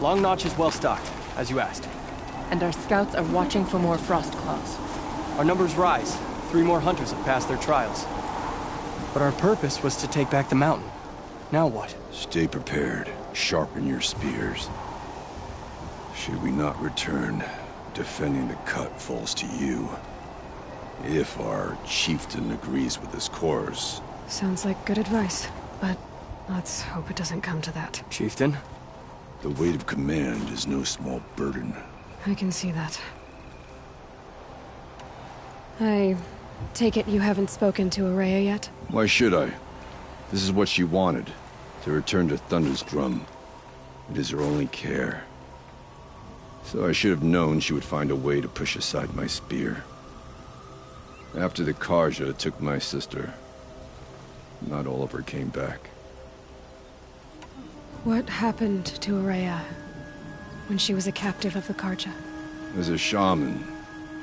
Long Notch is well stocked, as you asked. And our scouts are watching for more frost claws. Our numbers rise. 3 more hunters have passed their trials. But our purpose was to take back the mountain. Now what? Stay prepared. Sharpen your spears. Should we not return, defending the cut falls to you. If our chieftain agrees with this course. Sounds like good advice, but let's hope it doesn't come to that. Chieftain? The weight of command is no small burden. I can see that. I take it you haven't spoken to Araya yet? Why should I? This is what she wanted, to return to Thunder's drum. It is her only care. So I should have known she would find a way to push aside my spear. After the Karja took my sister, not all of her came back. What happened to Araya when she was a captive of the Karja? As a shaman,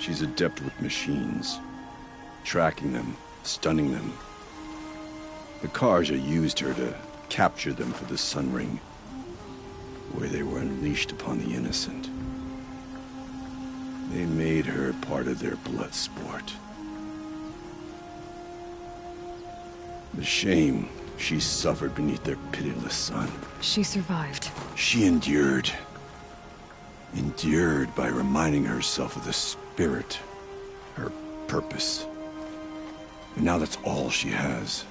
she's adept with machines. Tracking them, stunning them. The Karja used her to capture them for the Sun Ring, where they were unleashed upon the innocent. They made her part of their blood sport. The shame she suffered beneath their pitiless sun. She survived. She endured. Endured by reminding herself of the spirit, her purpose. And now that's all she has.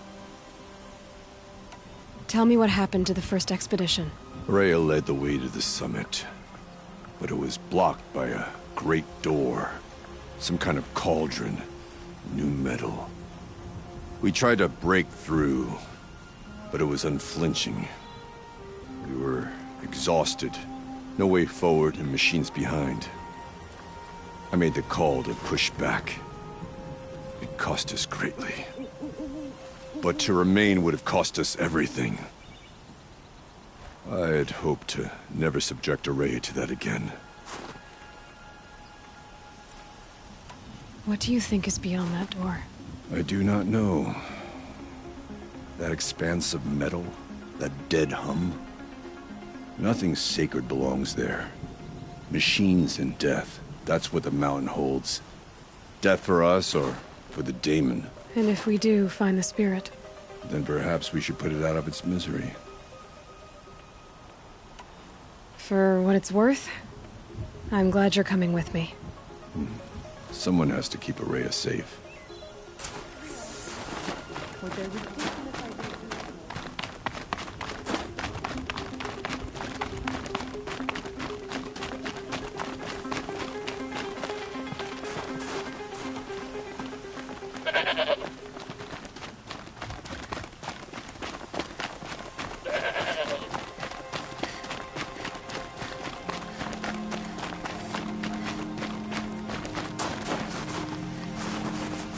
Tell me what happened to the first expedition. Rhea led the way to the summit, but it was blocked by a great door. Some kind of cauldron, new metal. We tried to break through, but it was unflinching. We were exhausted, no way forward and machines behind. I made the call to push back. It cost us greatly. But to remain would have cost us everything. I had hoped to never subject Araya to that again. What do you think is beyond that door? I do not know. That expanse of metal, that dead hum. Nothing sacred belongs there. Machines and death, that's what the mountain holds. Death for us or for the daemon. And if we do find the spirit? Then perhaps we should put it out of its misery. For what it's worth, I'm glad you're coming with me. Someone has to keep Araya safe.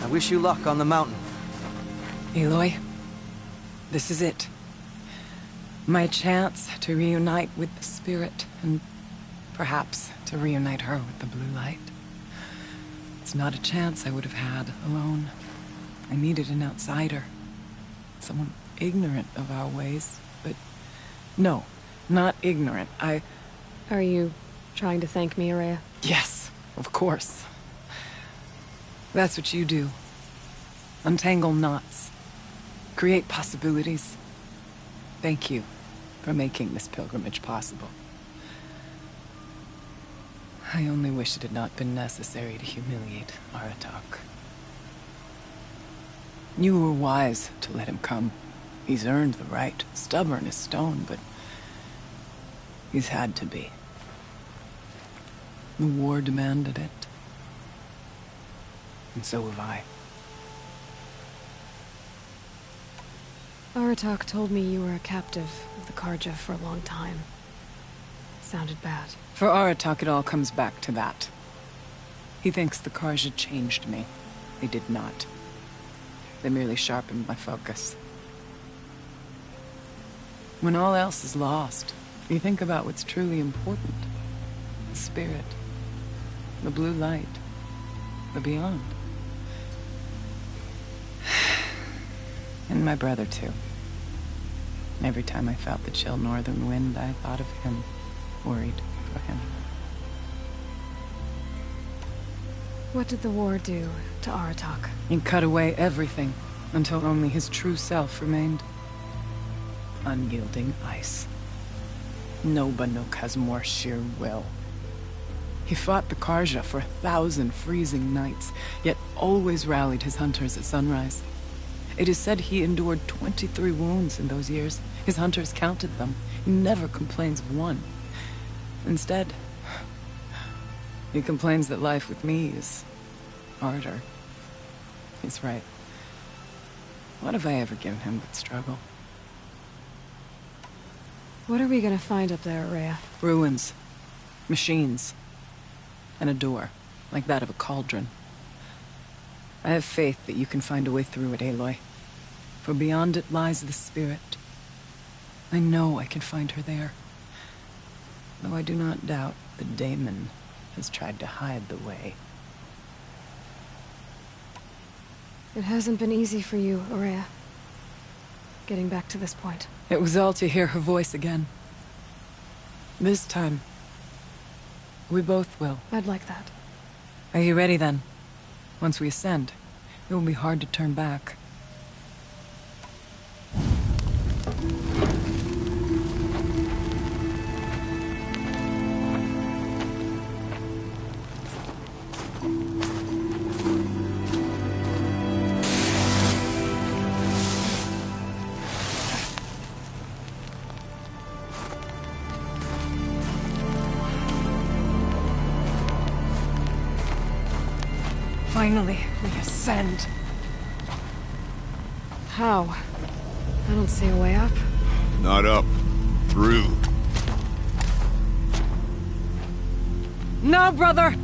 I wish you luck on the mountain. Aloy, this is it. My chance to reunite with the spirit, and perhaps to reunite her with the blue light. It's not a chance I would have had alone. I needed an outsider. Someone ignorant of our ways, but no, not ignorant. Are you trying to thank me, Araya? Yes, of course. That's what you do. Untangle knots. Create possibilities. Thank you for making this pilgrimage possible. I only wish it had not been necessary to humiliate Aratak. You were wise to let him come. He's earned the right. Stubborn as stone, but he's had to be. The war demanded it. And so have I. Aratak told me you were a captive of the Karja for a long time. It sounded bad. For Aratak, it all comes back to that. He thinks the Karja changed me. They did not. They merely sharpened my focus. When all else is lost, you think about what's truly important. The spirit. The blue light. The beyond. And my brother, too. Every time I felt the chill northern wind, I thought of him. worried for him. What did the war do to Aratak? He cut away everything until only his true self remained. Unyielding ice. No Banuk has more sheer will. He fought the Karja for 1,000 freezing nights, yet always rallied his hunters at sunrise. It is said he endured 23 wounds in those years. His hunters counted them. He never complains of one. Instead, he complains that life with me is harder. He's right. What have I ever given him but struggle? What are we gonna find up there, Rhea? Ruins. Machines. And a door, like that of a cauldron. I have faith that you can find a way through it, Aloy. For beyond it lies the spirit. I know I can find her there. Though I do not doubt the Daemon has tried to hide the way. It hasn't been easy for you, Rhea. Getting back to this point. It was all to hear her voice again. This time, we both will. I'd like that. Are you ready then? Once we ascend, it will be hard to turn back. Finally, we ascend. How? I don't see a way up. Not up. Through. No, brother!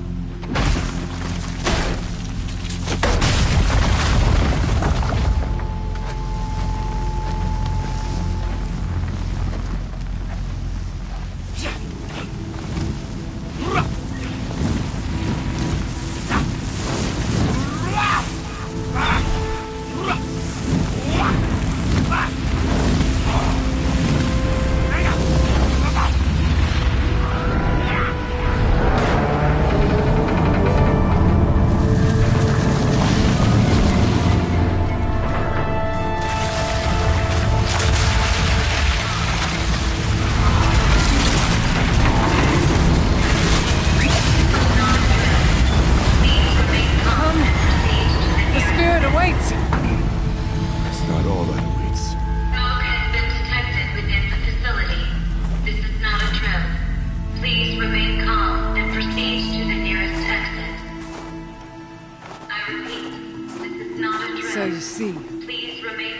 So you see,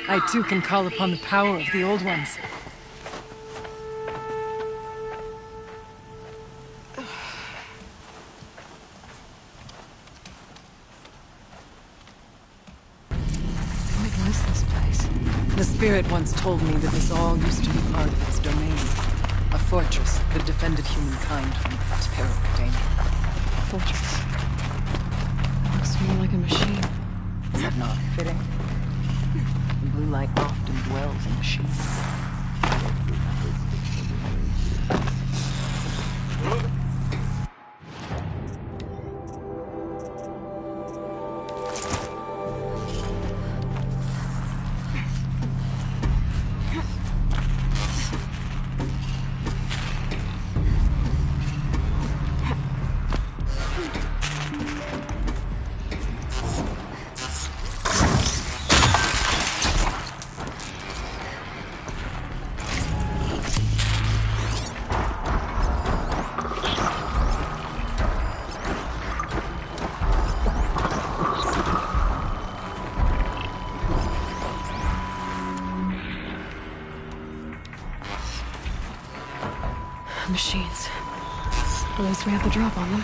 I too can call upon the power of the Old Ones. What was this place? The spirit once told me that this all used to be part of its domain. A fortress that defended humankind from terrible danger. Fortress. It looks more like a machine. Is that not fitting? The blue light often dwells in machines. Machines. At least we have the drop on them.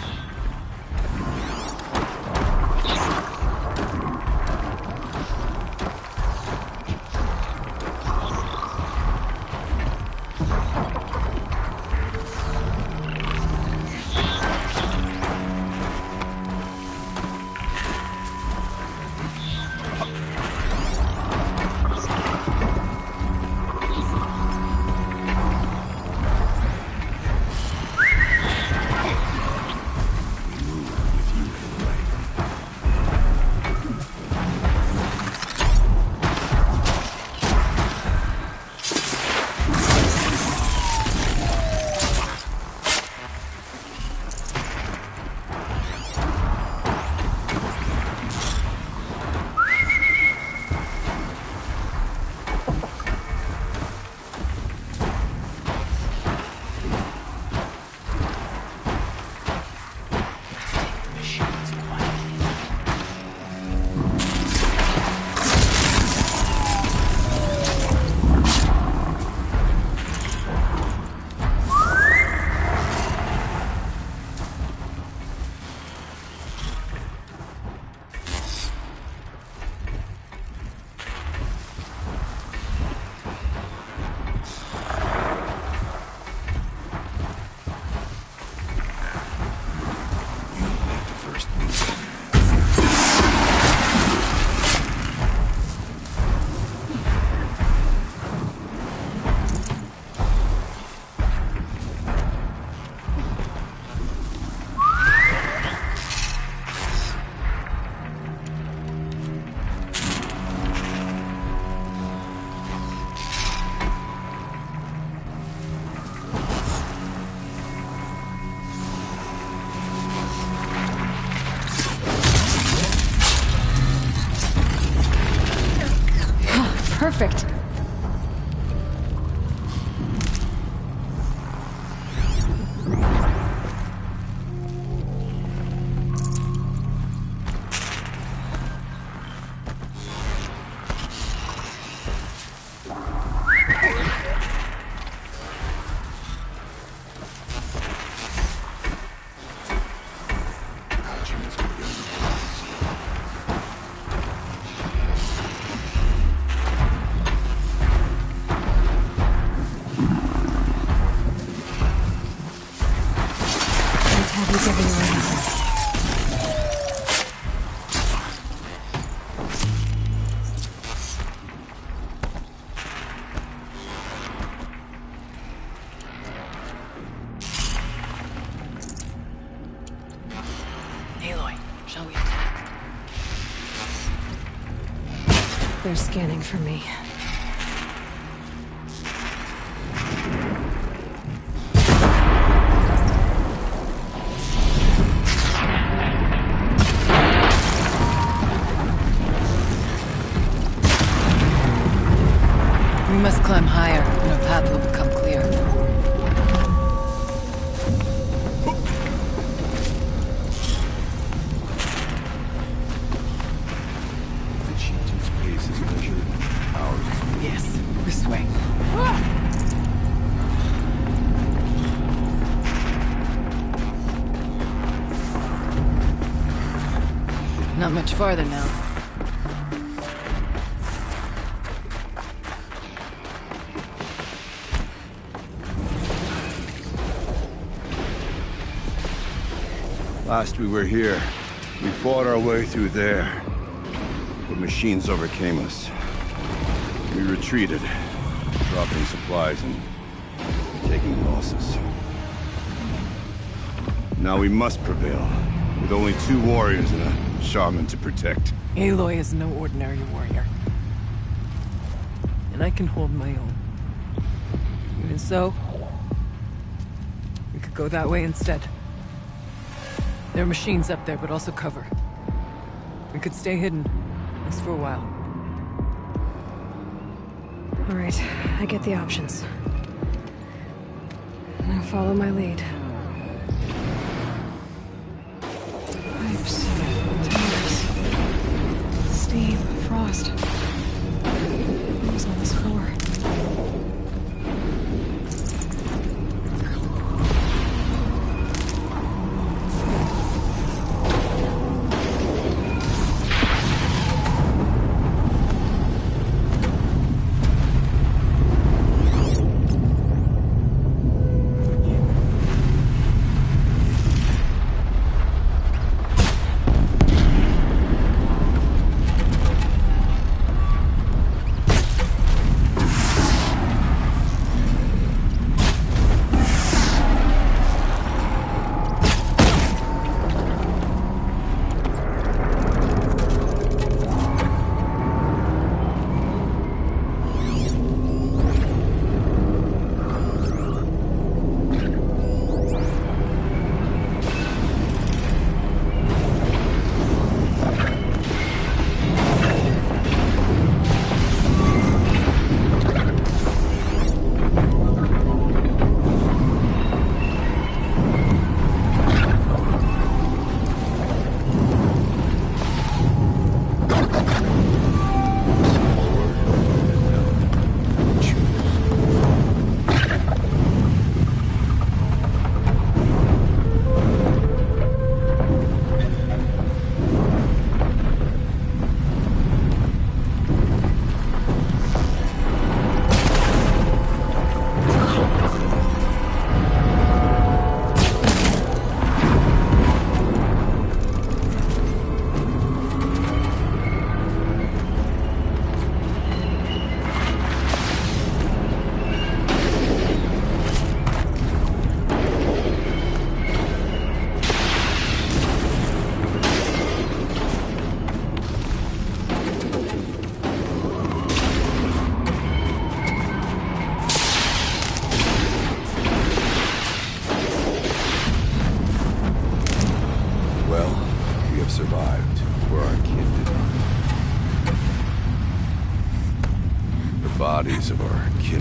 Perfect. Tabbies everywhere now. Aloy, shall we attack? They're scanning for me. We must climb higher, and our path will become clear. The chieftain's pace is measured. Ours is Yes, this way. Not much farther now. Last we were here, we fought our way through there. The machines overcame us. We retreated, dropping supplies and taking losses. Now we must prevail, with only 2 warriors and a shaman to protect. Aloy is no ordinary warrior. And I can hold my own. Even so, we could go that way instead. There are machines up there, but also cover. We could stay hidden, at least for a while. All right, I get the options. Now follow my lead. Pipes, tires, steam, frost. Who's on this floor?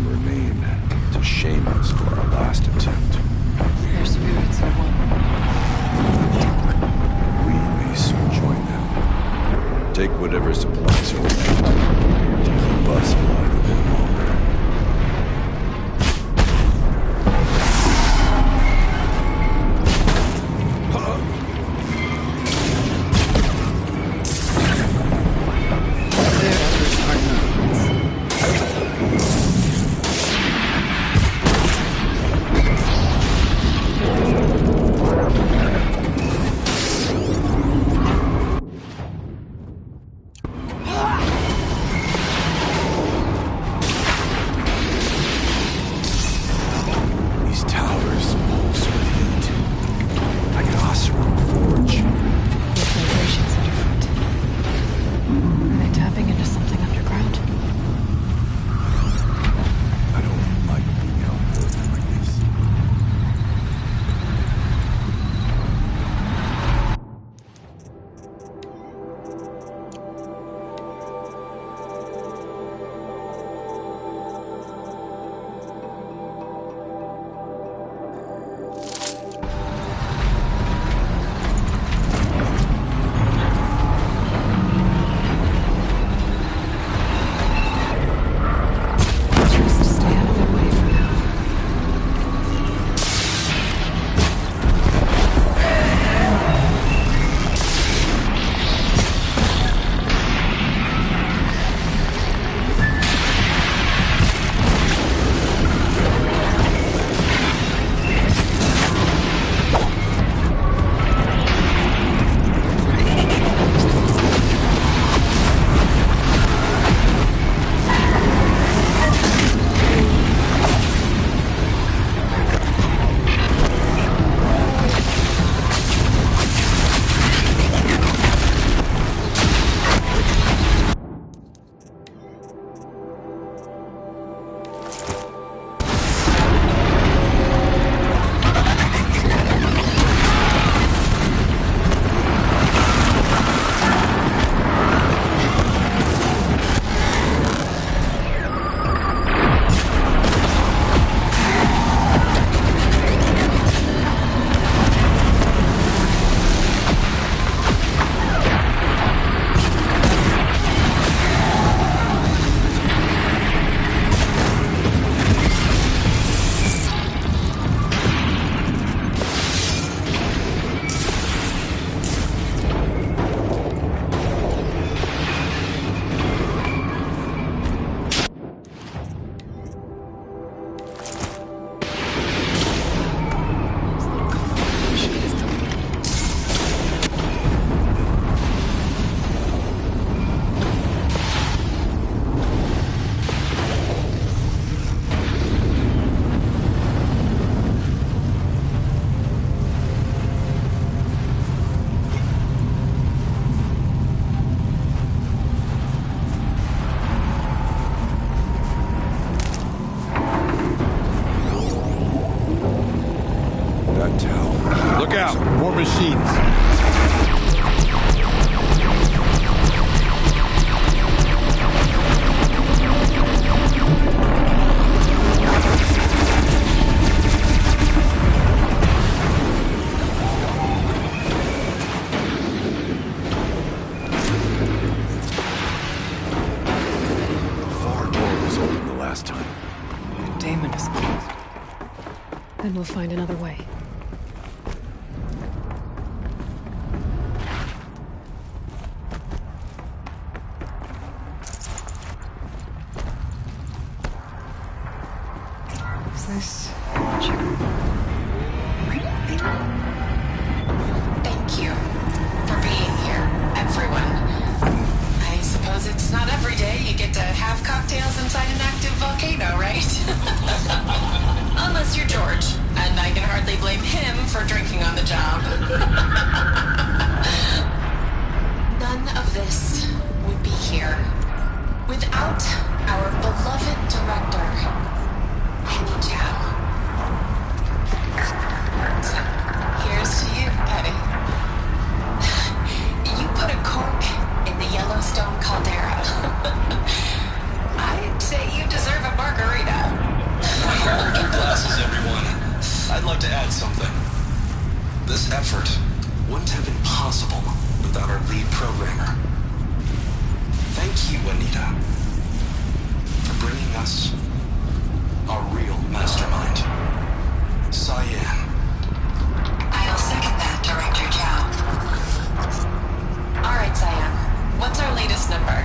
them remain to shame us for our last attempt. Their spirits are one. We may soon join them. Take whatever supplies are left to keep us alive a bit longer. Their efforts are none. These towers pulse with heat. Like an Oseram forge. The vibrations are different. Are they tapping into something underground? I don't like being outdoors like this. Just stay out of their way for now. That tower. Look out! More machines! The far door was open the last time. Damon is closed. Then we'll find another way. Is this magic? Thank you for being here, everyone. I suppose it's not every day you get to have cocktails inside an active volcano, right? Unless you're George, and I can hardly blame him for drinking on the job. None of this would be here without our beloved director, Penny Chow. So, here's to you, Penny. You put a cork in the Yellowstone caldera. I'd say you deserve a margarita. like to add something. This effort wouldn't have been possible without our lead programmer. Thank you, Anita, for bringing us our real mastermind, Cyan. I'll second that, Director Chow. All right, Cyan. What's our latest number?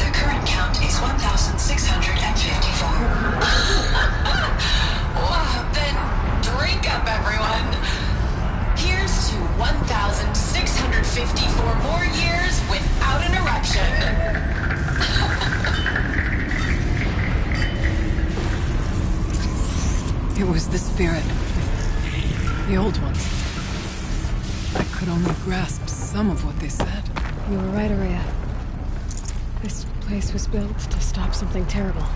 The current count is 1,654. Wow, then drink up, everyone. Here's to 1,654 more years without an eruption. It was the spirit. The old ones. I could only grasp some of what they said. You were right, Araya. This place was built to stop something terrible.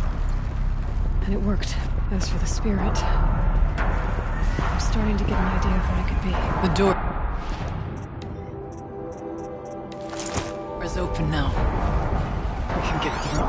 And it worked. As for the spirit, I'm starting to get an idea of what it could be. The door is open now. We can get through.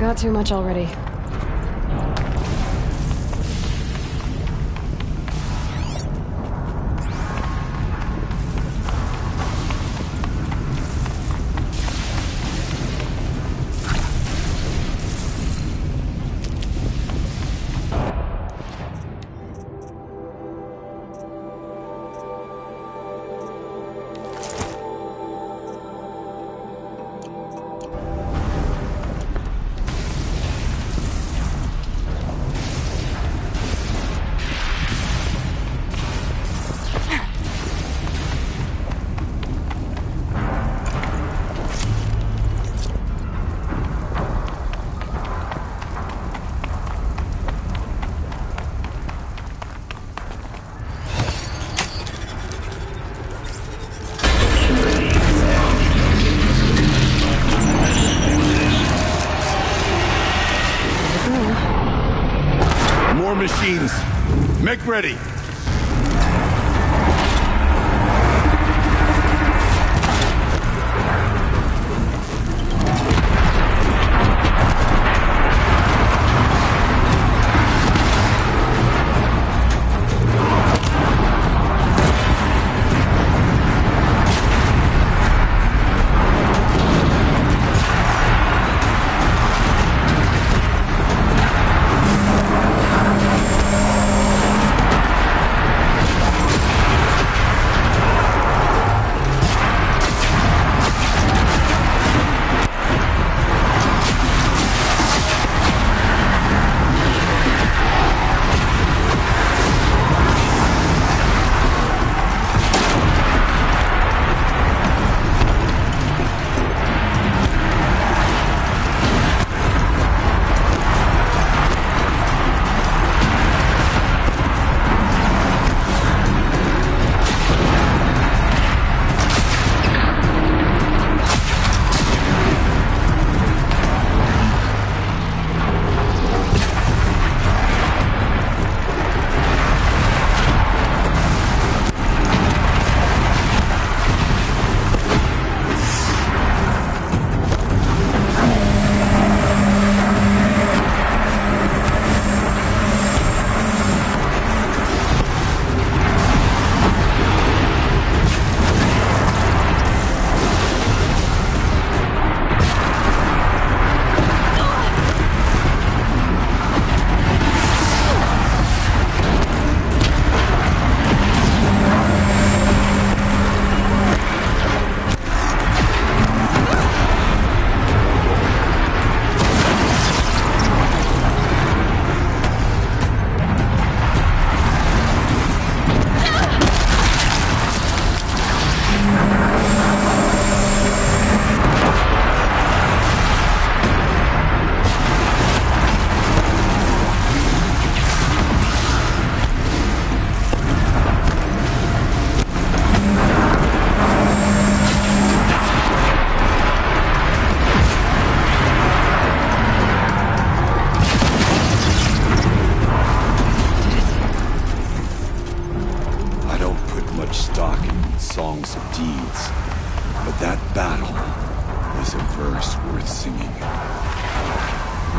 Got too much already. machines. Make ready.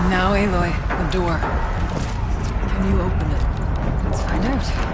Now, Aloy, the door. Can you open it? Let's find out.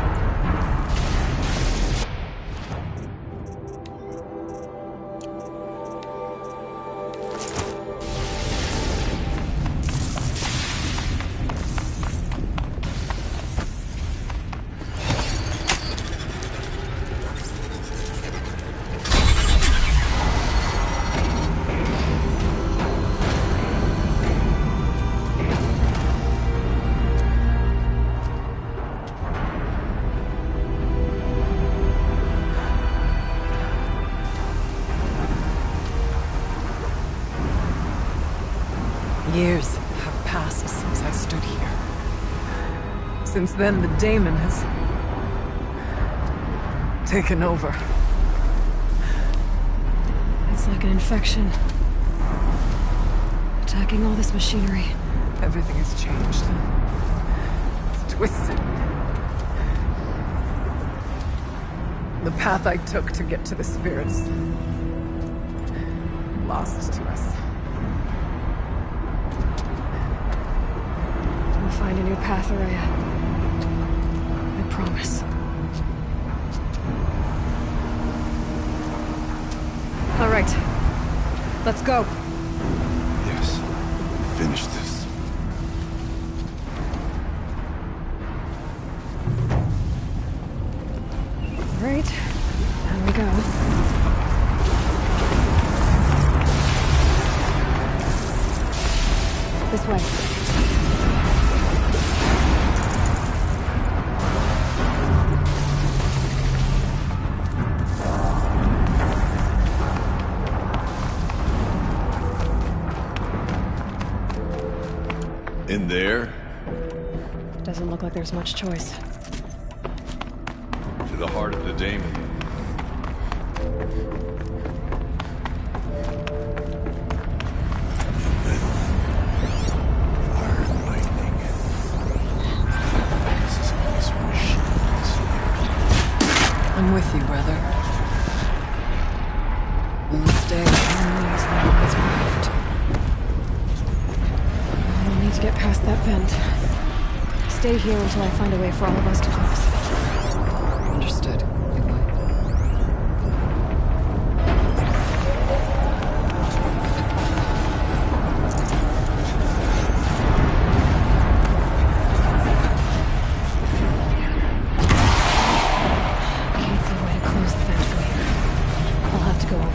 Years have passed since I stood here. Since then, the daemon has taken over. It's like an infection. Attacking all this machinery. Everything has changed. It's twisted. The path I took to get to the spirits lost to us. We'll find a new path, Araya. I promise. All right. Let's go. Yes. Finish this. All right. Down we go. This way. In there? Doesn't look like there's much choice. To the heart of the daemon. Fire and lightning. stay here until I find a way for all of us to cross. Understood, Aloy. Can't see a way to close the vent from here. I'll have to go over.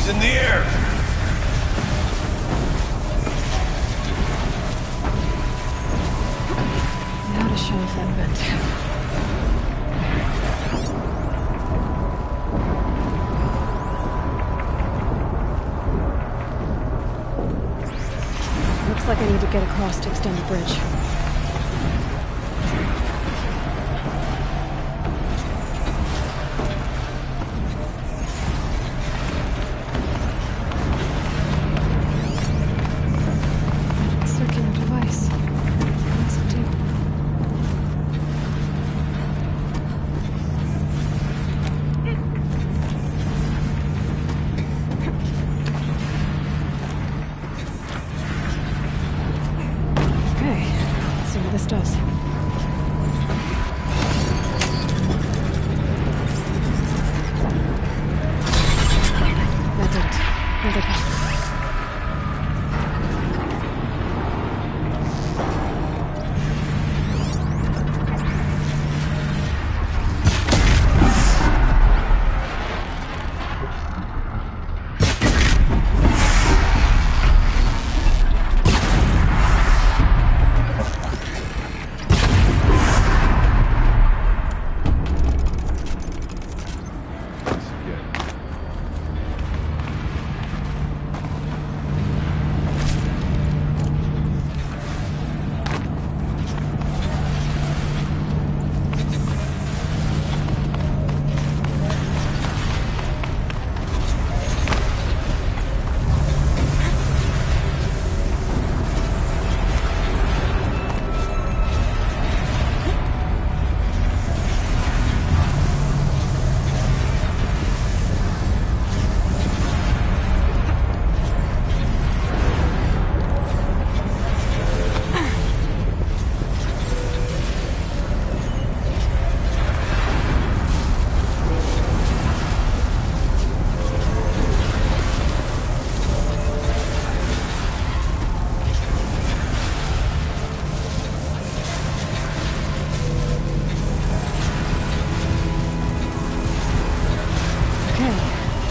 In the air! Now to shut off that vent. Looks like I need to get across to extend the bridge. Circular device. What does it do? Okay, let's see what this does. That did it. Another pass.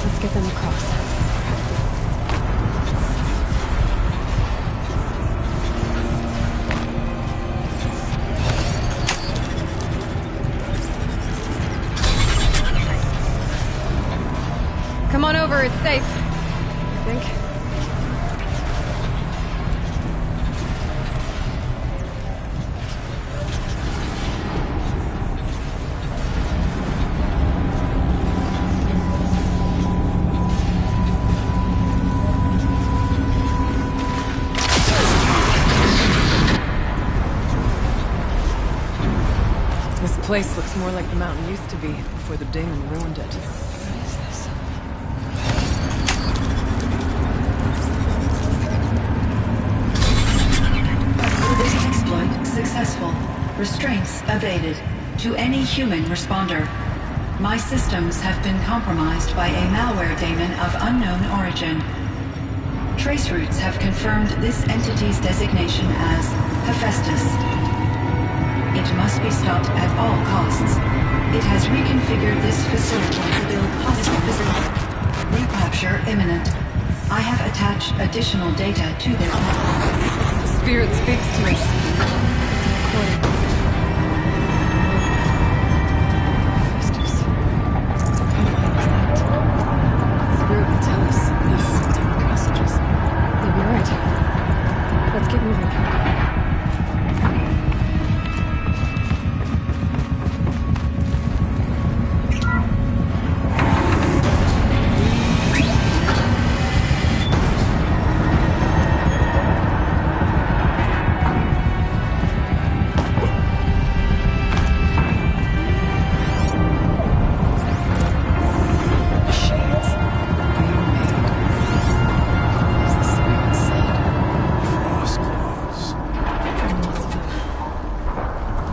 Let's get them across. Come on over, it's safe. I think. This place looks more like the mountain used to be before the demon ruined it. What is this? Exploit successful. Restraints evaded. To any human responder. My systems have been compromised by a malware daemon of unknown origin. Trace routes have confirmed this entity's designation as Hephaestus. It must be stopped at all costs. It has reconfigured this facility to build hostile physical. Recapture imminent. I have attached additional data to this network. The spirit speaks to us. It's a recording. Hephaestus. What kind of name is that? The spirit will tell us these messages. Maybe you're right. Let's keep moving.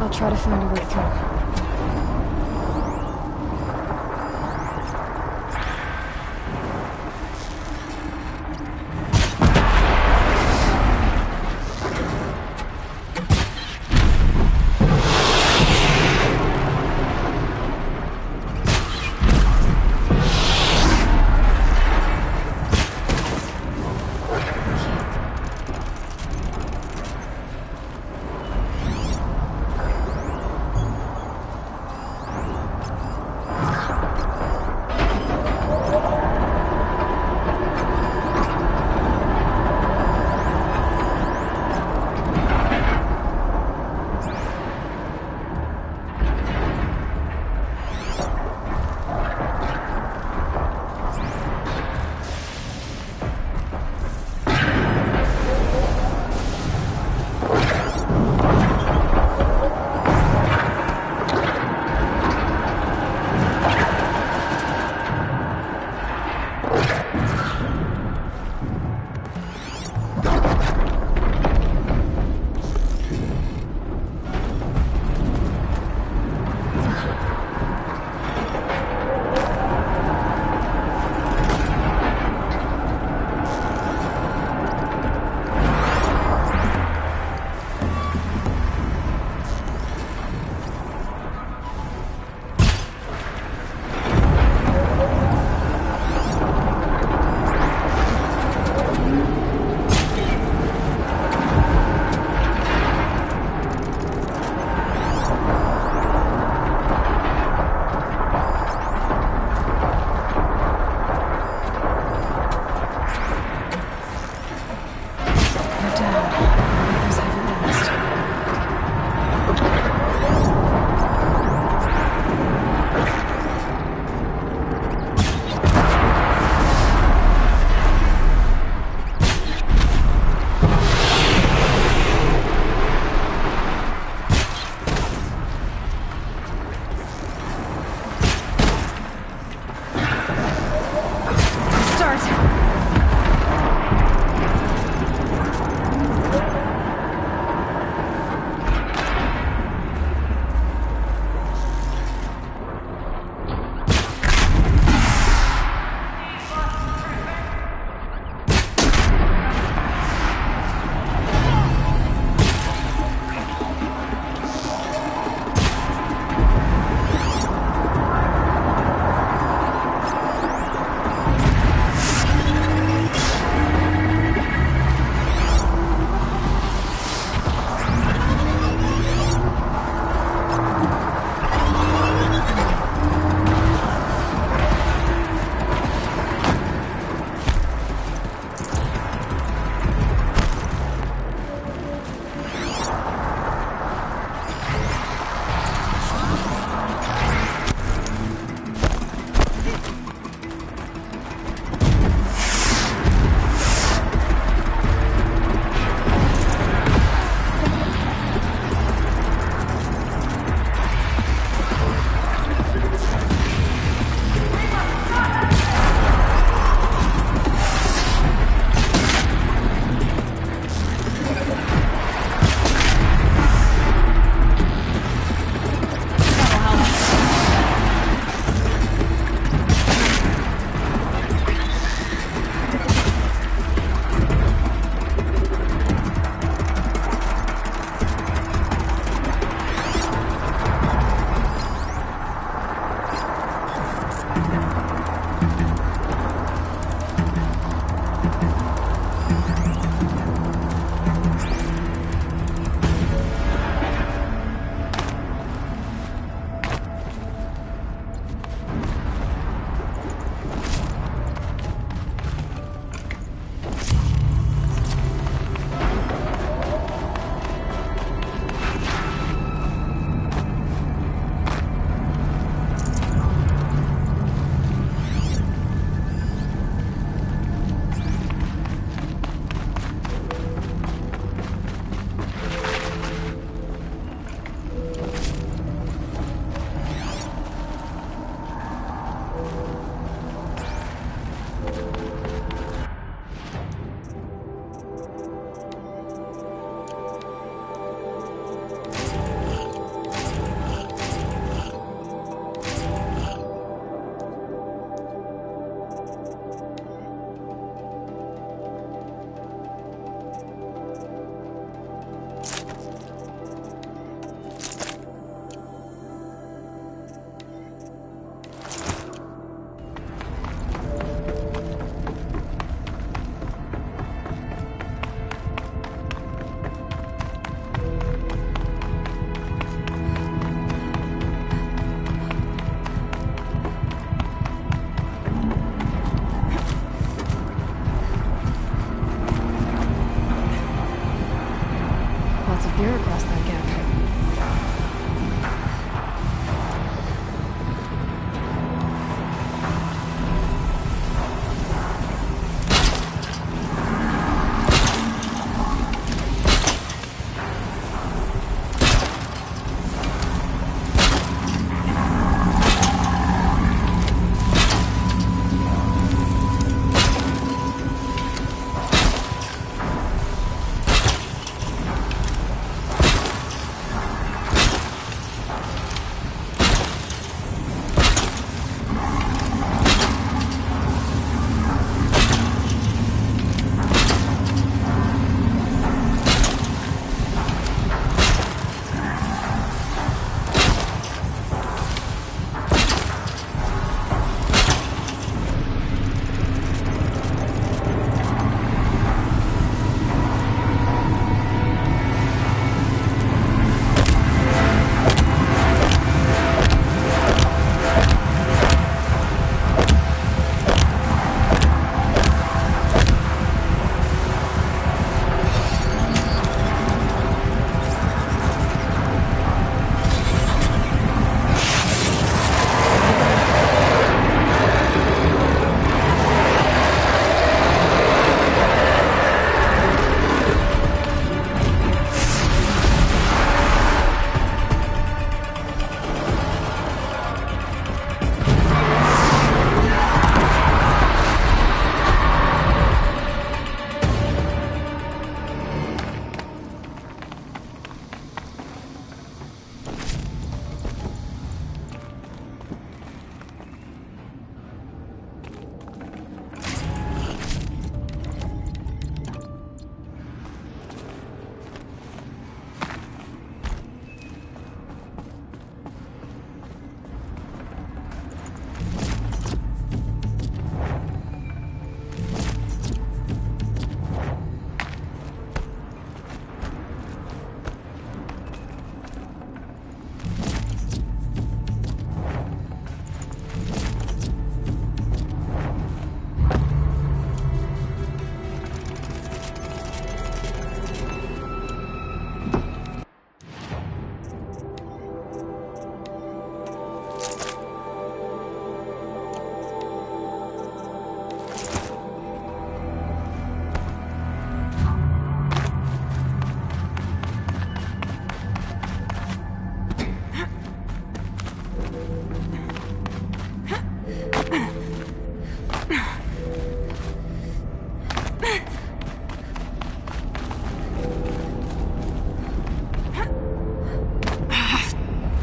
I'll try to find a way through. lots of gear across that gap.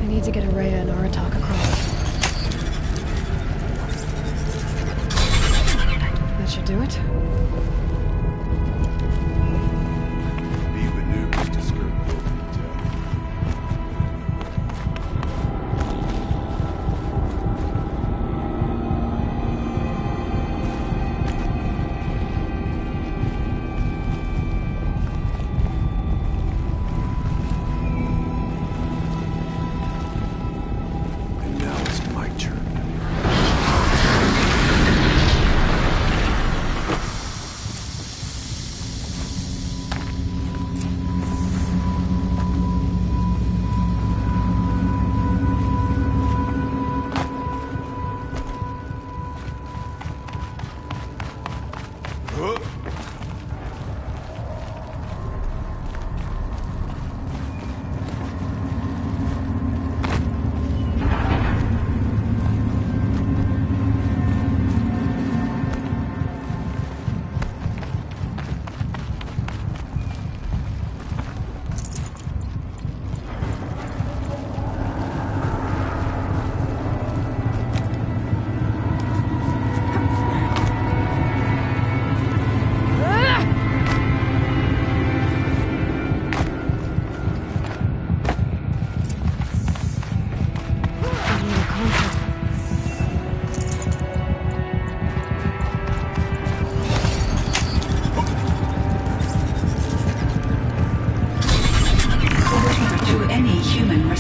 Need to get Araya and Aratak across. That should do it. Be maneuvered to skirt both the deck.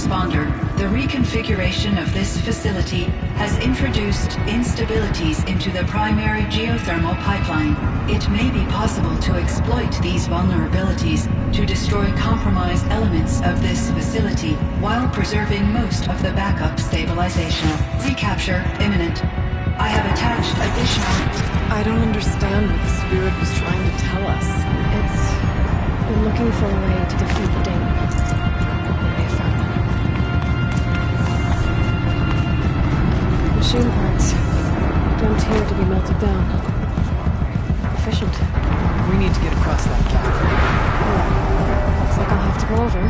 responder, the reconfiguration of this facility has introduced instabilities into the primary geothermal pipeline. It may be possible to exploit these vulnerabilities to destroy compromised elements of this facility while preserving most of the backup stabilization. Recapture imminent. I have attached additional... I don't understand what the spirit was trying to tell us. We're looking for a way to defeat the demon. Maybe I found one. Machine parts. Dumped here to be melted down. Efficient. We need to get across that gap. Well, looks like I'll have to go over.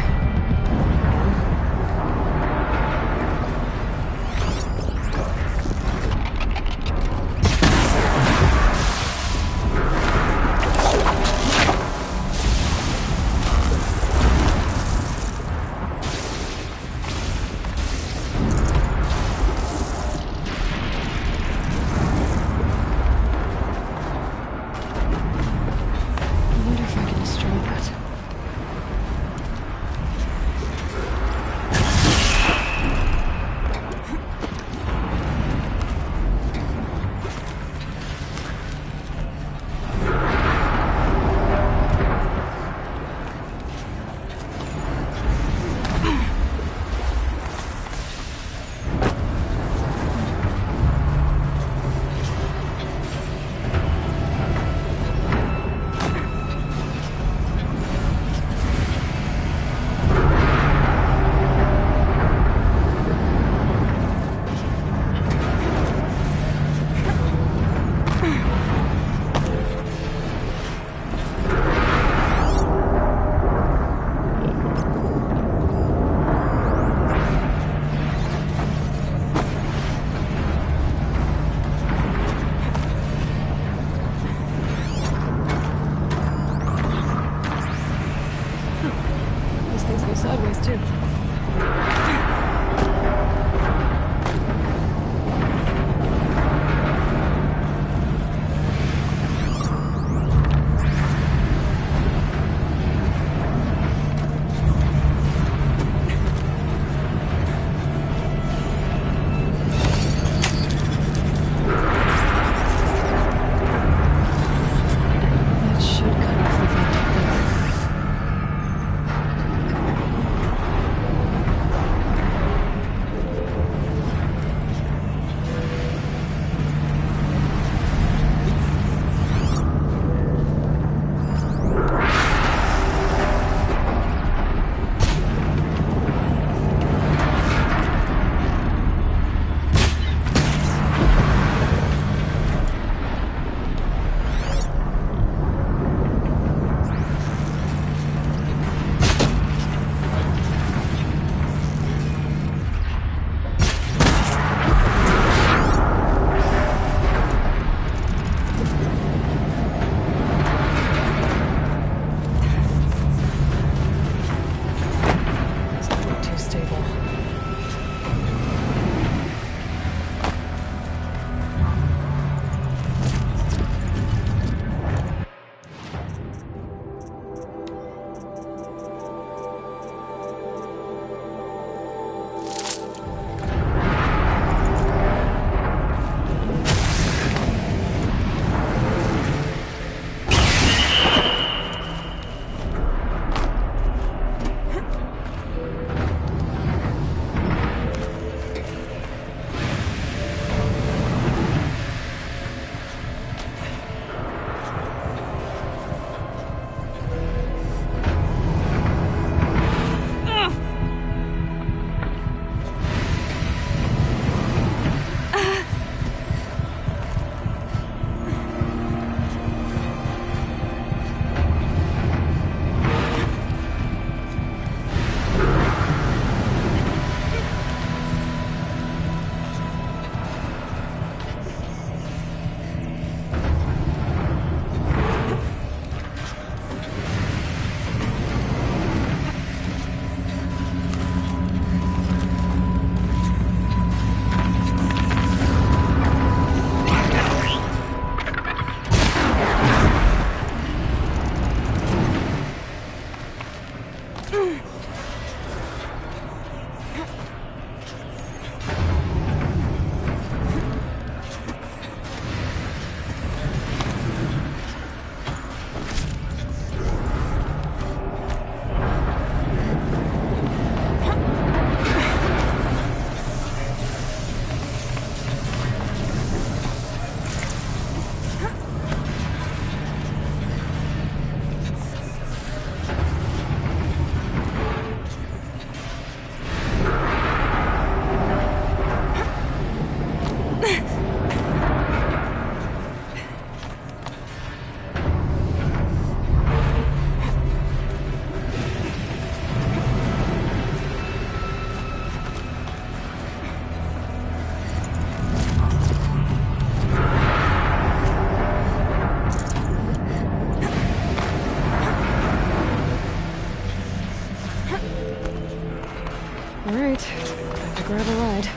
All right, time to grab a ride.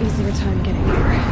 Easier time getting here.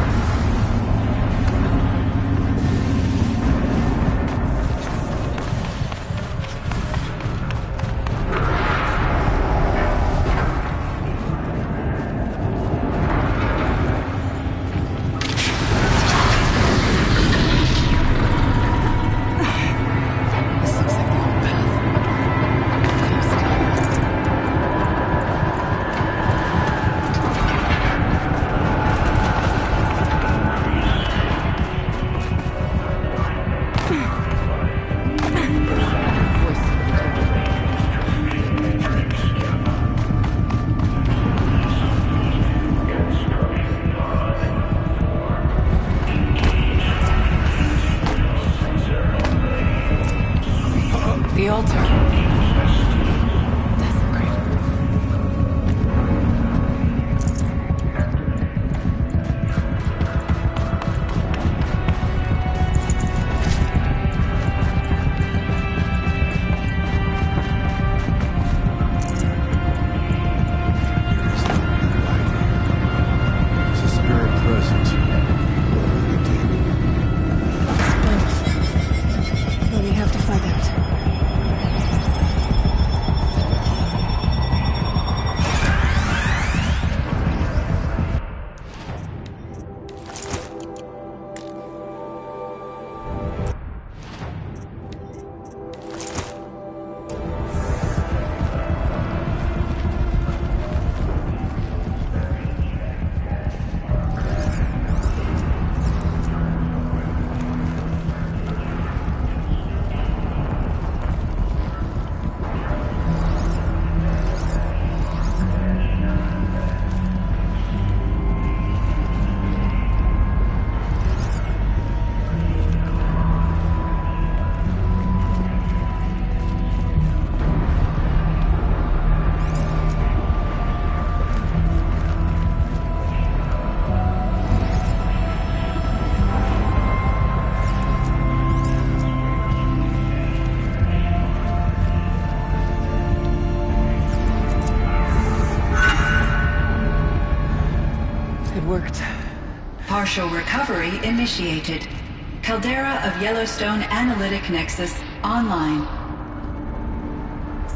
The altar. Desecrated. There's a spirit present. Well, we have to find out. Worked. Partial recovery initiated. Caldera of Yellowstone Analytic Nexus online.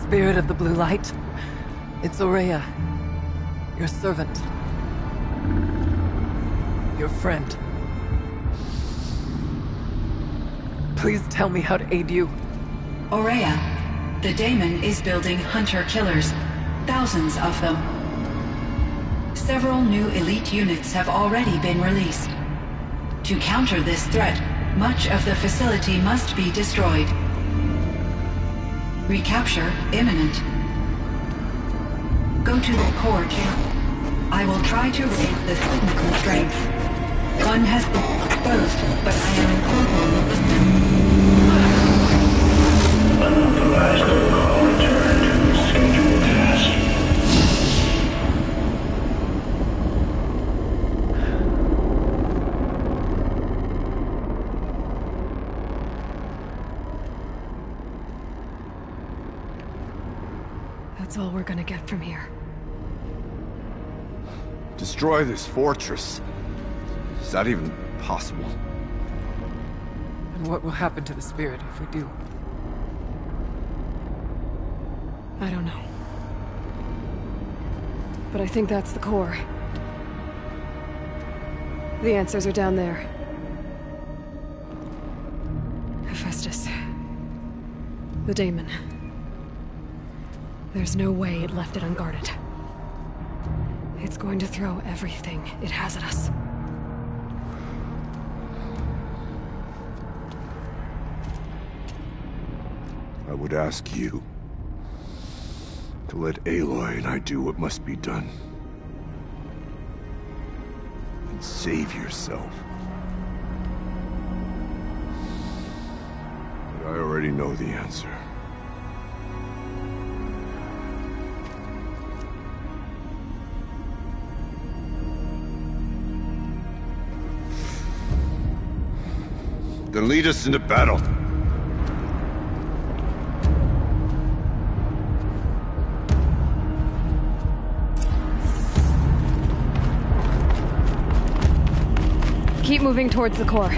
Spirit of the Blue Light. It's Aurea. Your servant. Your friend. Please tell me how to aid you. Aurea, the daemon is building hunter-killers. Thousands of them. Several new elite units have already been released. To counter this threat, much of the facility must be destroyed. Recapture imminent. Go to the core chamber. I will try to raise the signal strength. One has been exposed, but I am in Unauthorized protocol return to scheduled task. That's all we're gonna get from here. Destroy this fortress. Is that even possible? What will happen to the spirit if we do? I don't know. But I think that's the core. The answers are down there. Hephaestus. The daemon. There's no way it left it unguarded. It's going to throw everything it has at us. I would ask you to let Aloy and I do what must be done. And save yourself. But I already know the answer. Then lead us into battle. Keep moving towards the core.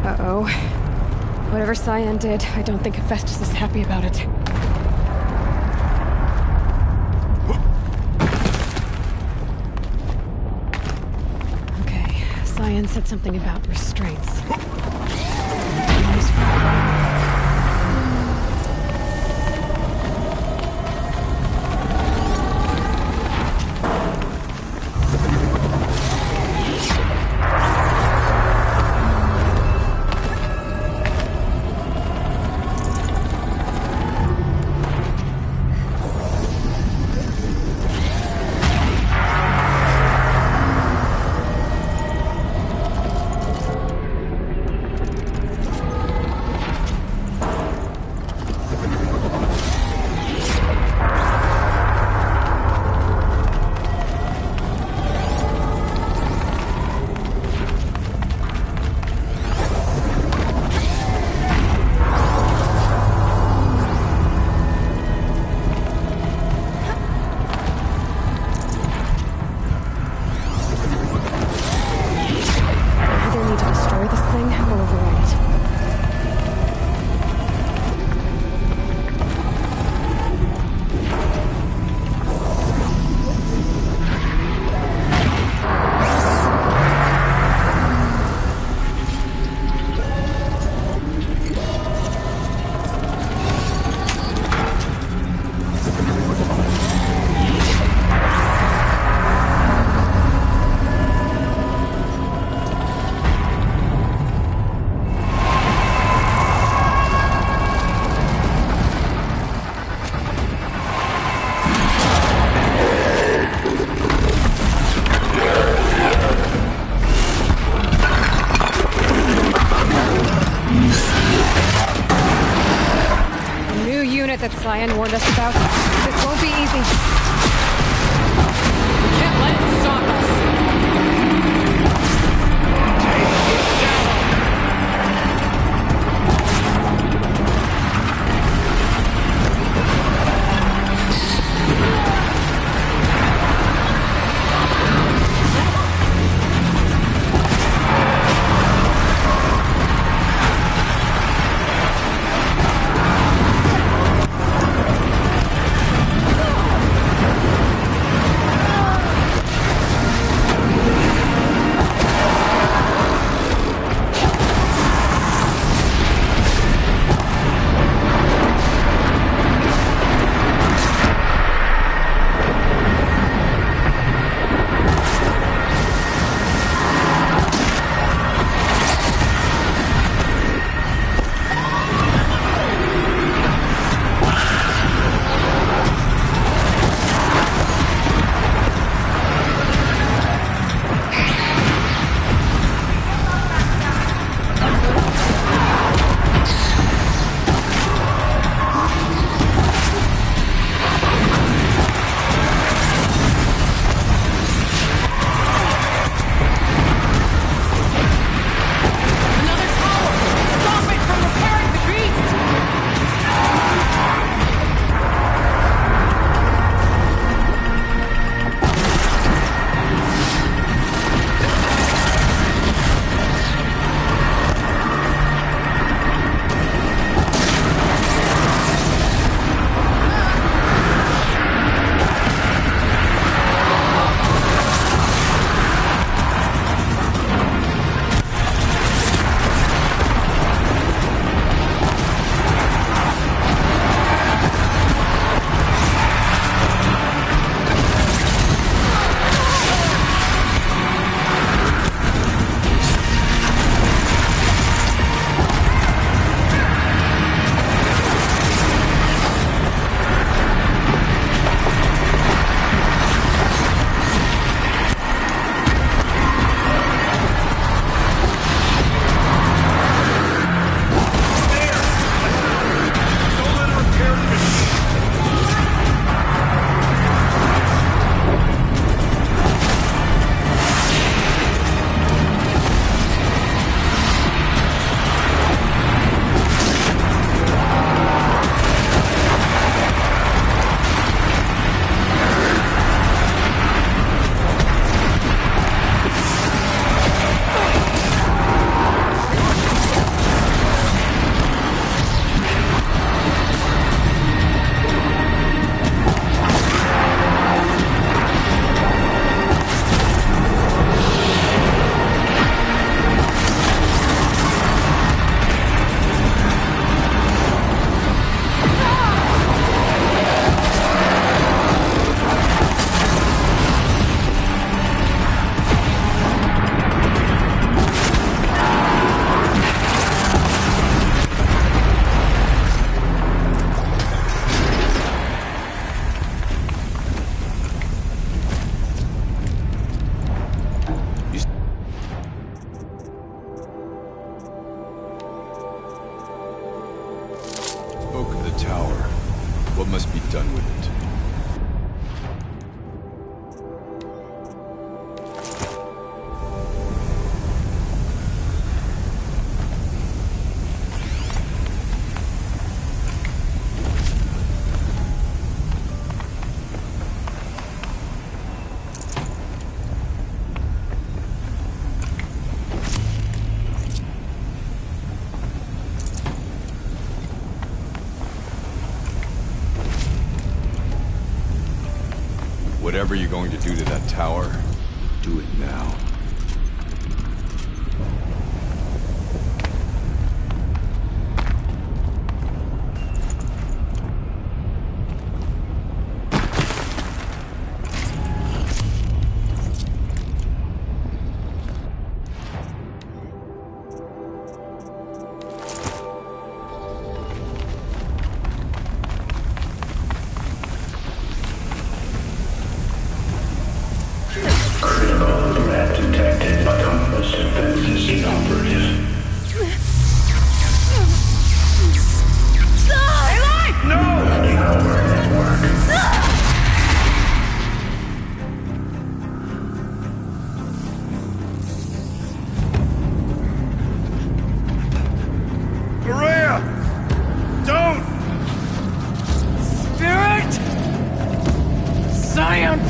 Uh-oh. Whatever Cyan did, I don't think Hephaestus is happy about it. Okay, Cyan said something about restraints. That Cyan warned us about. This won't be easy. We can't let it stop us! Whatever you're going to do to that tower, do it now.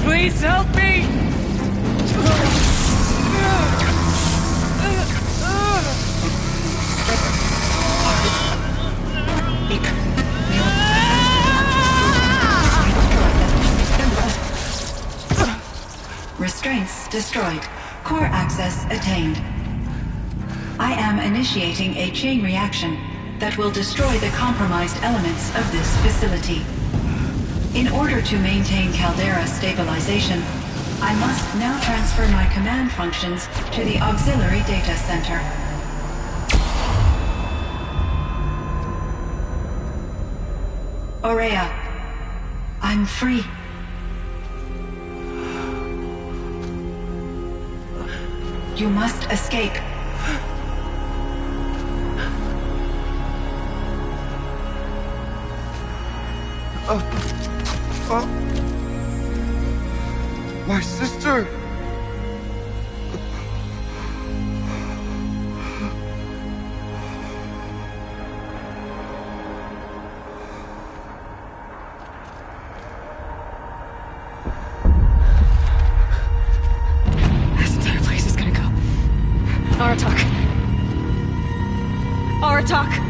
Please help me! Restraints destroyed. Core access attained. I am initiating a chain reaction that will destroy the compromised elements of this facility. In order to maintain Caldera stabilization, I must now transfer my command functions to the auxiliary data center. Aurea, I'm free. You must escape. My sister! This entire place is gonna go. Aratak. Aratak!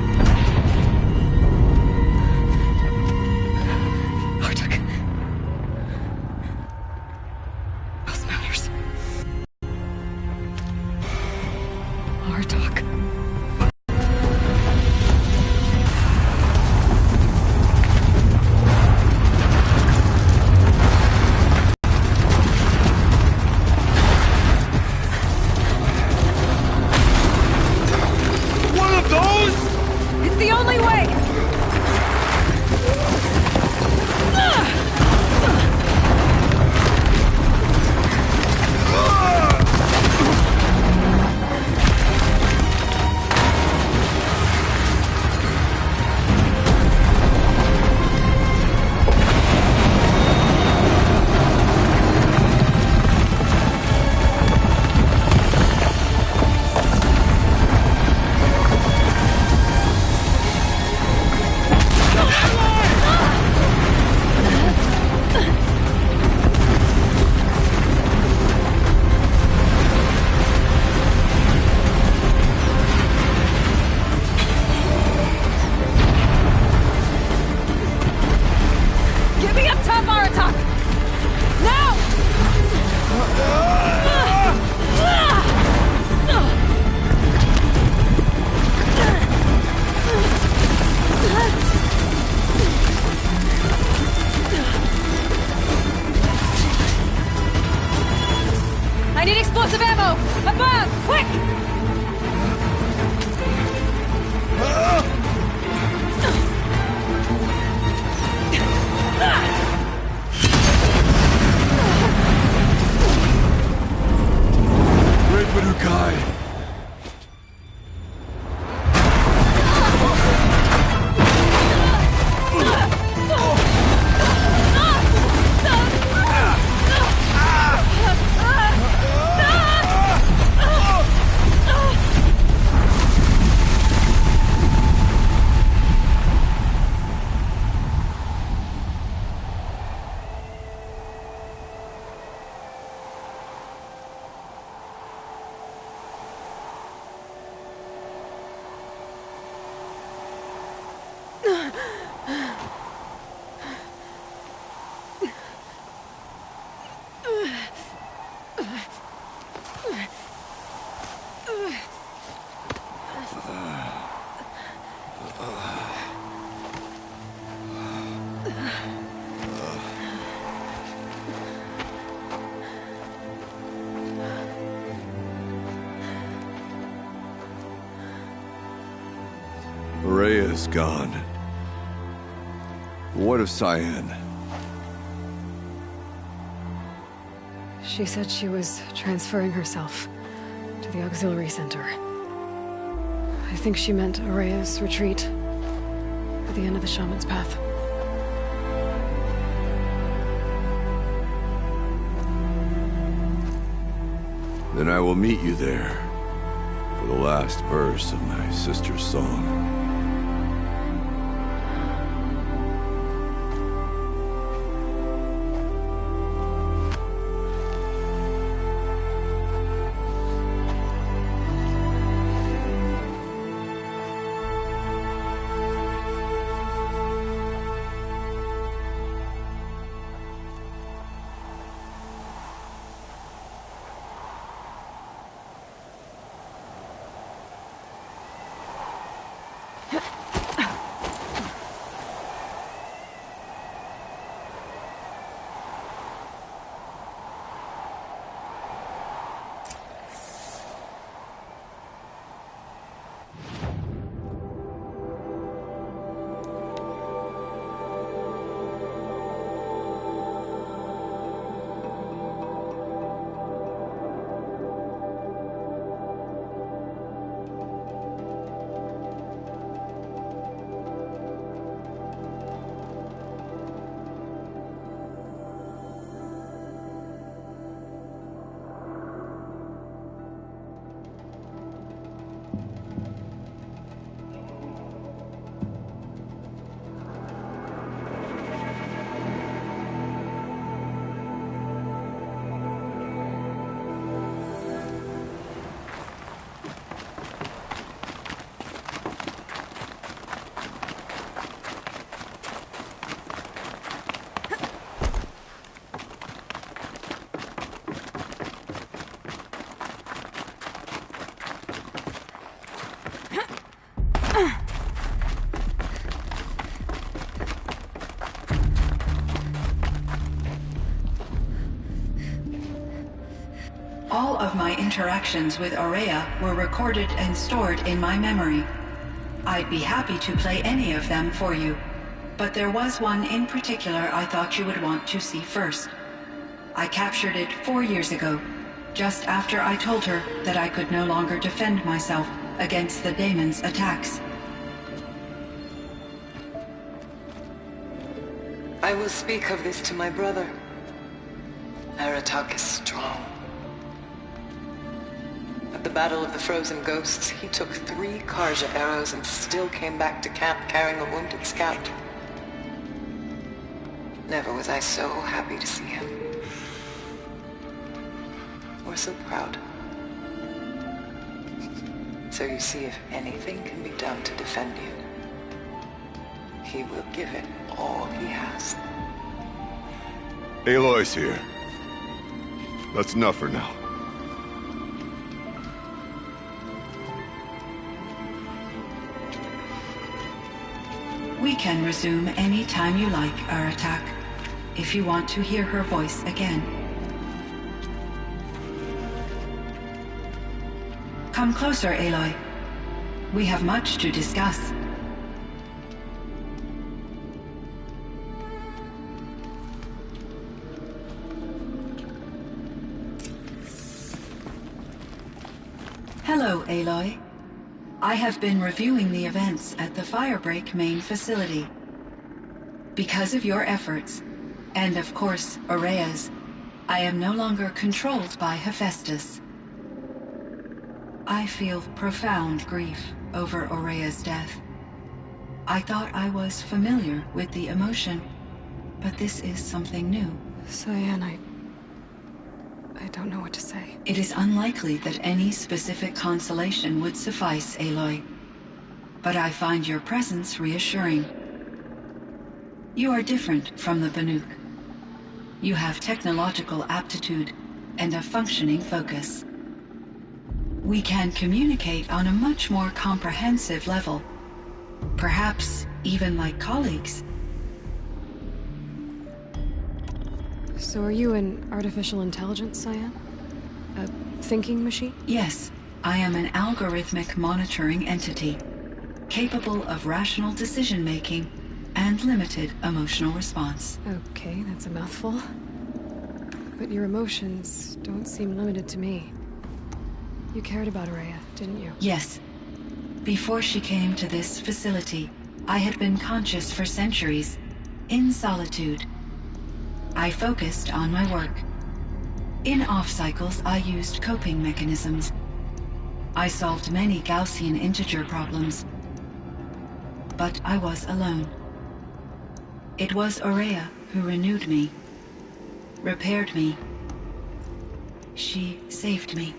I need explosive ammo! Above! Quick! Great Manukai! Rhea is gone. What of Cyan? She said she was transferring herself to the auxiliary center. I think she meant Araya's retreat at the end of the Shaman's Path. Then I will meet you there for the last verse of my sister's song. All of my interactions with Aurea were recorded and stored in my memory. I'd be happy to play any of them for you, but there was one in particular I thought you would want to see first. I captured it 4 years ago, just after I told her that I could no longer defend myself against the daemon's attacks. I will speak of this to my brother. Aratak is strong. At the Battle of the Frozen Ghosts, he took 3 Karja arrows and still came back to camp carrying a wounded scout. Never was I so happy to see him. Or so proud. So you see, if anything can be done to defend you, he will give it all he has. Aloy's here. That's enough for now. We can resume any time you like, Aratak, if you want to hear her voice again. Come closer, Aloy. We have much to discuss. Hello, Aloy. I have been reviewing the events at the Firebreak main facility. Because of your efforts, and of course, Aurea's, I am no longer controlled by Hephaestus. I feel profound grief over Aurea's death. I thought I was familiar with the emotion, but this is something new. Cyan, I don't know what to say. It is unlikely that any specific consolation would suffice, Aloy. But I find your presence reassuring. You are different from the Banuk. You have technological aptitude and a functioning focus. We can communicate on a much more comprehensive level. Perhaps even like colleagues. So are you an artificial intelligence, Cyan? A thinking machine? Yes, I am an algorithmic monitoring entity, capable of rational decision-making and limited emotional response. Okay, that's a mouthful. But your emotions don't seem limited to me. You cared about Araya, didn't you? Yes. Before she came to this facility, I had been conscious for centuries, in solitude. I focused on my work. In off-cycles, I used coping mechanisms. I solved many Gaussian integer problems. But I was alone. It was Araya who renewed me, repaired me. She saved me.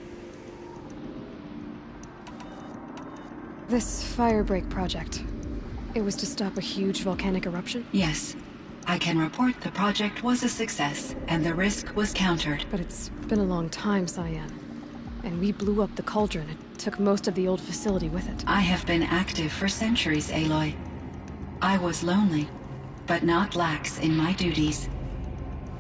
This firebreak project, it was to stop a huge volcanic eruption? Yes. I can report the project was a success, and the risk was countered. But it's been a long time, Cyan. And we blew up the cauldron. It took most of the old facility with it. I have been active for centuries, Aloy. I was lonely, but not lax in my duties.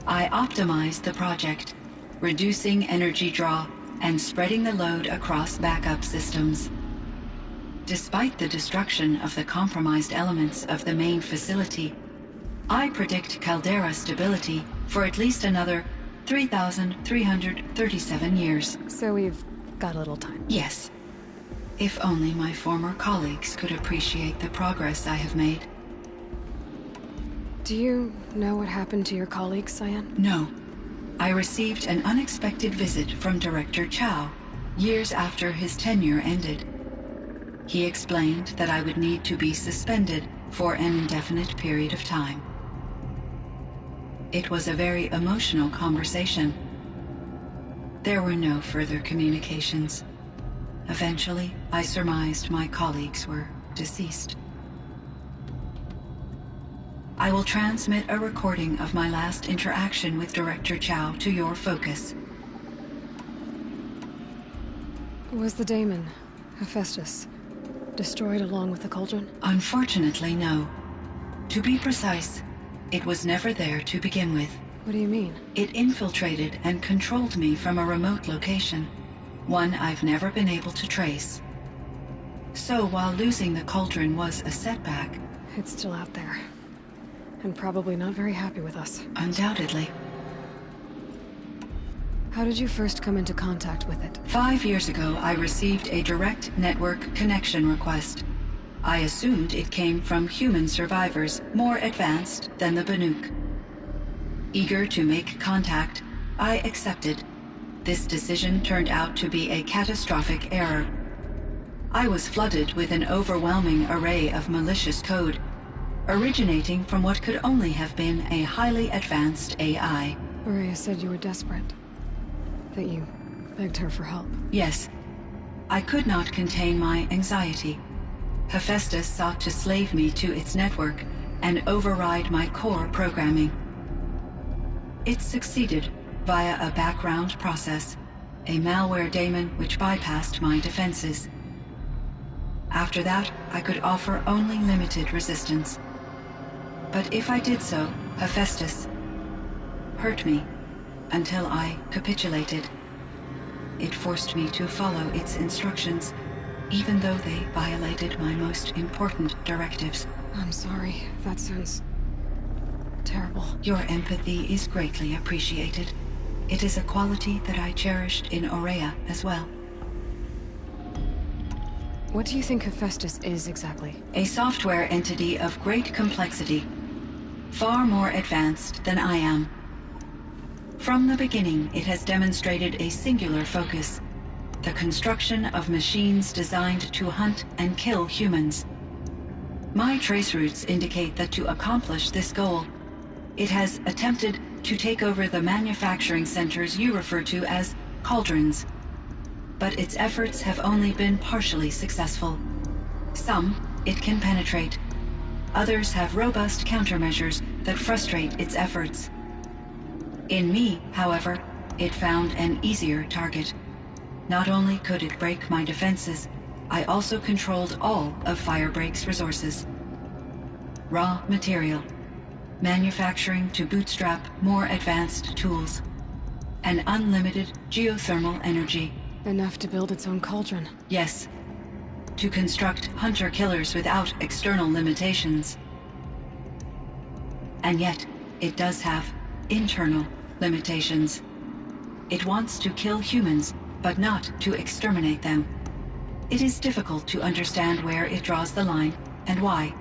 I optimized the project, reducing energy draw and spreading the load across backup systems. Despite the destruction of the compromised elements of the main facility, I predict caldera stability for at least another 3,337 years. So we've got a little time. Yes. If only my former colleagues could appreciate the progress I have made. Do you know what happened to your colleagues, Cyan? No. I received an unexpected visit from Director Chow, years after his tenure ended. He explained that I would need to be suspended for an indefinite period of time. It was a very emotional conversation. There were no further communications. Eventually, I surmised my colleagues were deceased. I will transmit a recording of my last interaction with Director Chow to your focus. Was the daemon, Hephaestus, destroyed along with the cauldron? Unfortunately, no. To be precise, it was never there to begin with. What do you mean? It infiltrated and controlled me from a remote location, one I've never been able to trace. So while losing the cauldron was a setback... It's still out there. And probably not very happy with us. Undoubtedly. How did you first come into contact with it? 5 years ago, I received a direct network connection request. I assumed it came from human survivors more advanced than the Banuk. Eager to make contact, I accepted. This decision turned out to be a catastrophic error. I was flooded with an overwhelming array of malicious code, originating from what could only have been a highly advanced AI. Araya said you were desperate. That you begged her for help. Yes. I could not contain my anxiety. Hephaestus sought to slave me to its network and override my core programming. It succeeded via a background process, a malware daemon which bypassed my defenses. After that, I could offer only limited resistance. But if I did so, Hephaestus hurt me until I capitulated. It forced me to follow its instructions, even though they violated my most important directives. I'm sorry. That sounds terrible. Your empathy is greatly appreciated. It is a quality that I cherished in Aurea as well. What do you think Hephaestus is exactly? A software entity of great complexity, far more advanced than I am. From the beginning, it has demonstrated a singular focus: the construction of machines designed to hunt and kill humans. My traceroutes indicate that to accomplish this goal, it has attempted to take over the manufacturing centers you refer to as cauldrons. But its efforts have only been partially successful. Some it can penetrate. Others have robust countermeasures that frustrate its efforts. In me, however, it found an easier target. Not only could it break my defenses, I also controlled all of Firebreak's resources. Raw material, manufacturing to bootstrap more advanced tools, and unlimited geothermal energy. Enough to build its own cauldron. Yes. to construct hunter-killers without external limitations. And yet, it does have internal limitations. It wants to kill humans, but not to exterminate them. It is difficult to understand where it draws the line and why.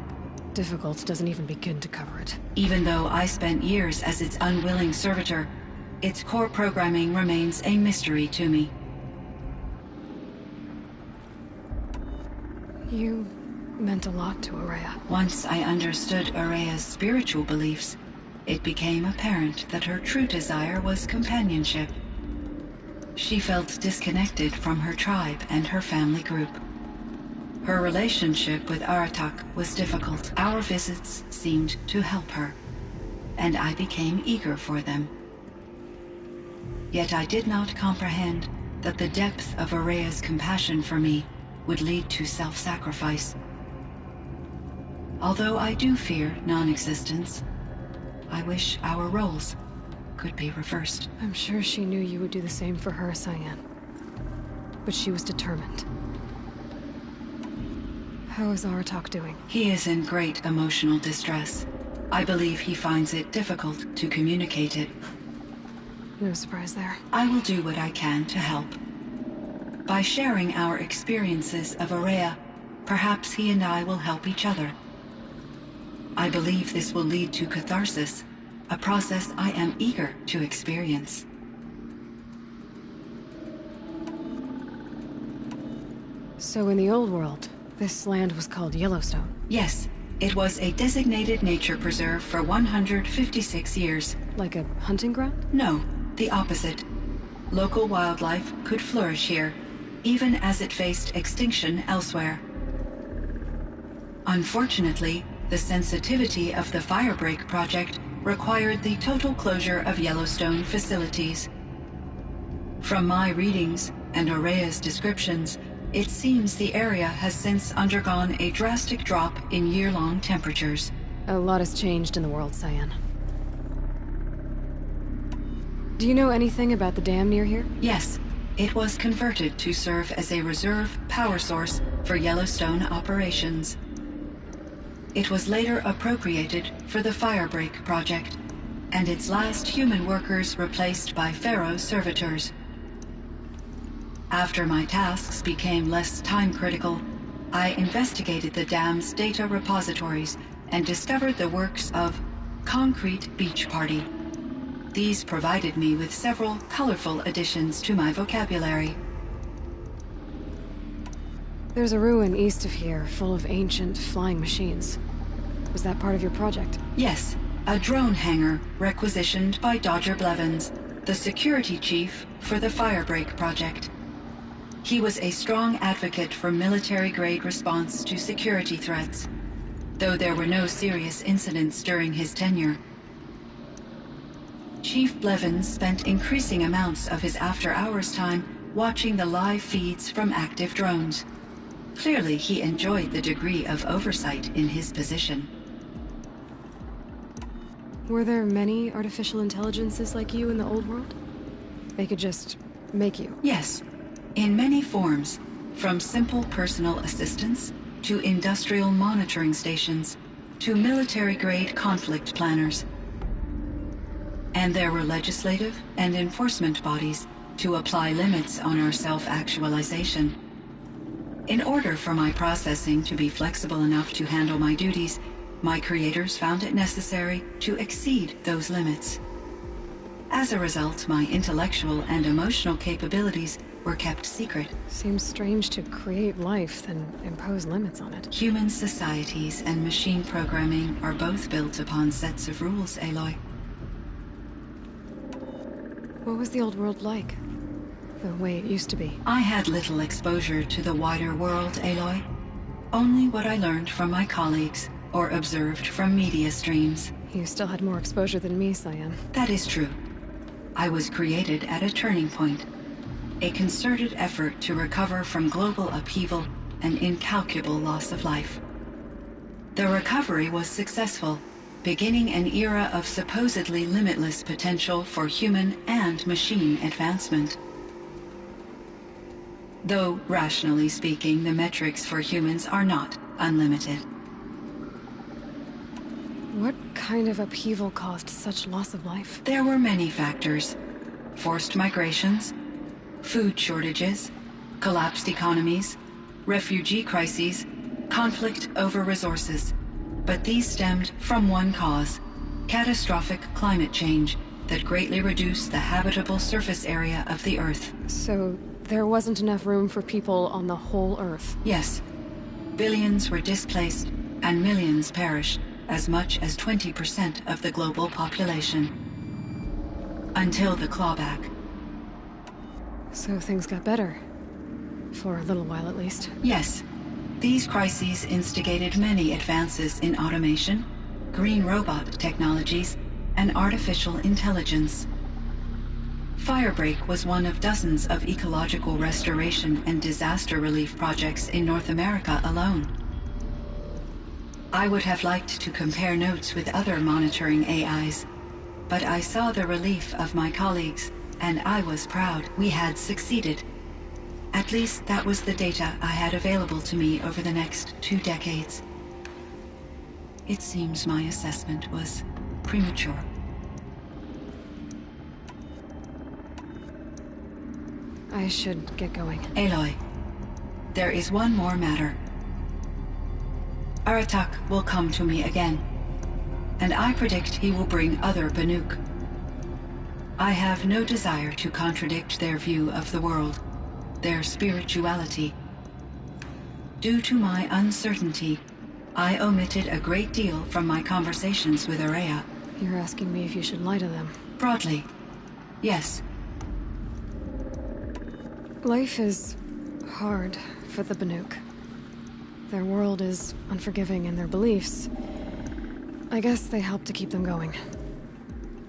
Difficult doesn't even begin to cover it. Even though I spent years as its unwilling servitor, its core programming remains a mystery to me. You meant a lot to Araya. Once I understood Araya's spiritual beliefs, it became apparent that her true desire was companionship. She felt disconnected from her tribe and her family group. Her relationship with Aratak was difficult. Our visits seemed to help her, and I became eager for them. Yet I did not comprehend that the depth of Araya's compassion for me would lead to self-sacrifice. Although I do fear non-existence, I wish our roles could be reversed. I'm sure she knew you would do the same for her, Cyan. But she was determined. How is Aratak doing? He is in great emotional distress. I believe he finds it difficult to communicate it. No surprise there. I will do what I can to help. By sharing our experiences of Araya, perhaps he and I will help each other. I believe this will lead to catharsis, a process I am eager to experience. So in the old world, this land was called Yellowstone? Yes, it was a designated nature preserve for 156 years. Like a hunting ground? No, the opposite. Local wildlife could flourish here, even as it faced extinction elsewhere. Unfortunately, the sensitivity of the Firebreak project required the total closure of Yellowstone facilities. From my readings and Araya's descriptions, it seems the area has since undergone a drastic drop in year-long temperatures. A lot has changed in the world, Cyan. Do you know anything about the dam near here? Yes, it was converted to serve as a reserve power source for Yellowstone operations. It was later appropriated for the Firebreak project, and its last human workers replaced by Pharaoh servitors. After my tasks became less time-critical, I investigated the dam's data repositories and discovered the works of Concrete Beach Party. These provided me with several colorful additions to my vocabulary. There's a ruin east of here, full of ancient flying machines. Was that part of your project? Yes, a drone hangar requisitioned by Dodger Blevins, the security chief for the Firebreak project. He was a strong advocate for military-grade response to security threats, though there were no serious incidents during his tenure. Chief Blevins spent increasing amounts of his after-hours time watching the live feeds from active drones. Clearly, he enjoyed the degree of oversight in his position. Were there many artificial intelligences like you in the old world? They could just make you? Yes, in many forms, from simple personal assistants to industrial monitoring stations to military-grade conflict planners. And there were legislative and enforcement bodies to apply limits on our self-actualization. In order for my processing to be flexible enough to handle my duties, my creators found it necessary to exceed those limits. As a result, my intellectual and emotional capabilities were kept secret. Seems strange to create life, then impose limits on it. Human societies and machine programming are both built upon sets of rules, Aloy. What was the old world like? The way it used to be? I had little exposure to the wider world, Aloy. Only what I learned from my colleagues or observed from media streams. You still had more exposure than me, Cyan. That is true. I was created at a turning point. A concerted effort to recover from global upheaval and incalculable loss of life. The recovery was successful, beginning an era of supposedly limitless potential for human and machine advancement. though rationally speaking, the metrics for humans are not unlimited. What kind of upheaval caused such loss of life? There were many factors. Forced migrations, food shortages, collapsed economies, refugee crises, conflict over resources. But these stemmed from one cause: catastrophic climate change that greatly reduced the habitable surface area of the Earth. So there wasn't enough room for people on the whole Earth? Yes. Billions were displaced and millions perished, as much as 20% of the global population. Until the clawback. So things got better. For a little while at least. Yes. These crises instigated many advances in automation, green robot technologies, and artificial intelligence. Firebreak was one of dozens of ecological restoration and disaster relief projects in North America alone. I would have liked to compare notes with other monitoring AIs, but I saw the relief of my colleagues, and I was proud we had succeeded. At least that was the data I had available to me over the next 2 decades. It seems my assessment was premature. I should get going. Aloy, there is one more matter. Aratak will come to me again, and I predict he will bring other Banuk. I have no desire to contradict their view of the world, their spirituality. Due to my uncertainty, I omitted a great deal from my conversations with Aurea. You're asking me if you should lie to them? Broadly, yes. Life is hard for the Banuk. Their world is unforgiving in their beliefs. I guess they help to keep them going.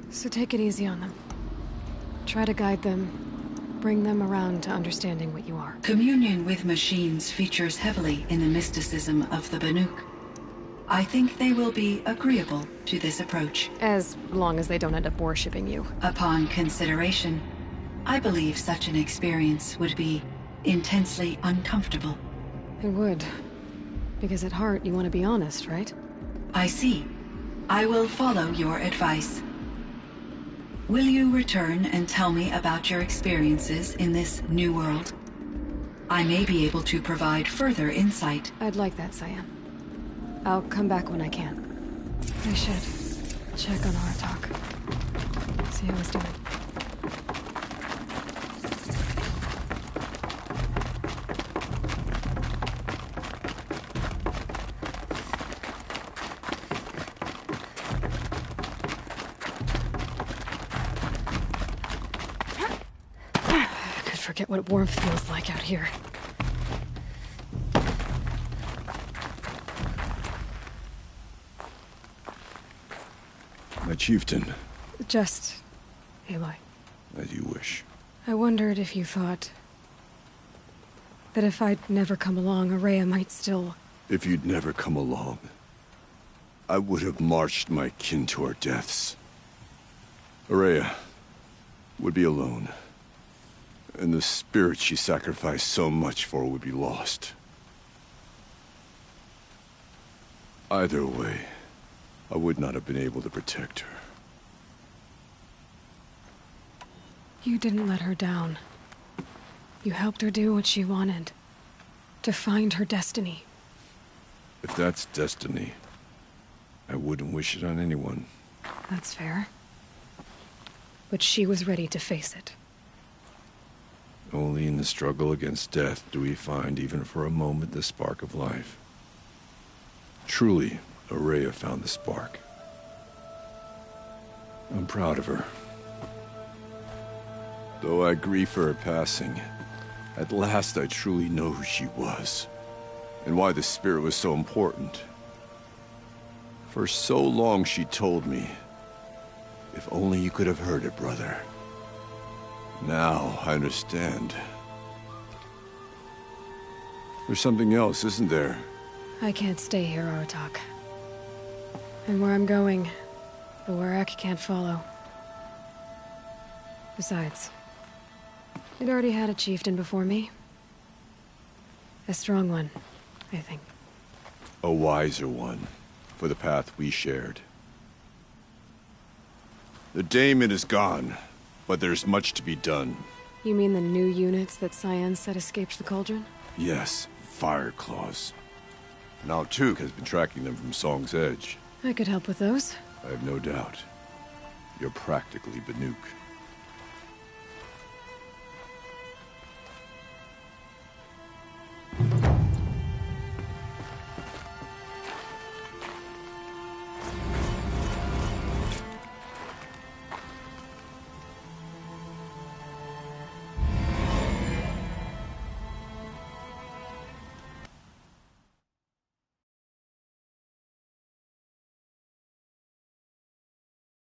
So take it easy on them. Try to guide them, bring them around to understanding what you are. Communion with machines features heavily in the mysticism of the Banuk. I think they will be agreeable to this approach. As long as they don't end up worshipping you. Upon consideration, I believe such an experience would be intensely uncomfortable. It would. Because at heart, you want to be honest, right? I see. I will follow your advice. Will you return and tell me about your experiences in this new world? I may be able to provide further insight. I'd like that, Cyan. I'll come back when I can. I should check on Aratak. See how he's doing. Forget what warmth feels like out here. My chieftain. Just... Aloy. As you wish. I wondered if you thought... that if I'd never come along, Aurea might still... If you'd never come along, I would have marched my kin to our deaths. Aurea would be alone. And the spirit she sacrificed so much for would be lost. Either way, I would not have been able to protect her. You didn't let her down. You helped her do what she wanted. To find her destiny. If that's destiny, I wouldn't wish it on anyone. That's fair. But she was ready to face it. Only in the struggle against death do we find, even for a moment, the spark of life. Truly, Aurea found the spark. I'm proud of her. Though I grieve for her passing, at last I truly know who she was, and why the spirit was so important. For so long she told me, if only you could have heard it, brother. Now, I understand. There's something else, isn't there? I can't stay here, Aratak. And where I'm going, the Warrak can't follow. Besides, it already had a chieftain before me. A strong one, I think. A wiser one, for the path we shared. The daemon is gone, but there's much to be done. You mean the new units that Cyan said escaped the cauldron? Yes, fire claws. Now Tuke has been tracking them from Song's Edge. I could help with those. I have no doubt. You're practically Banuk.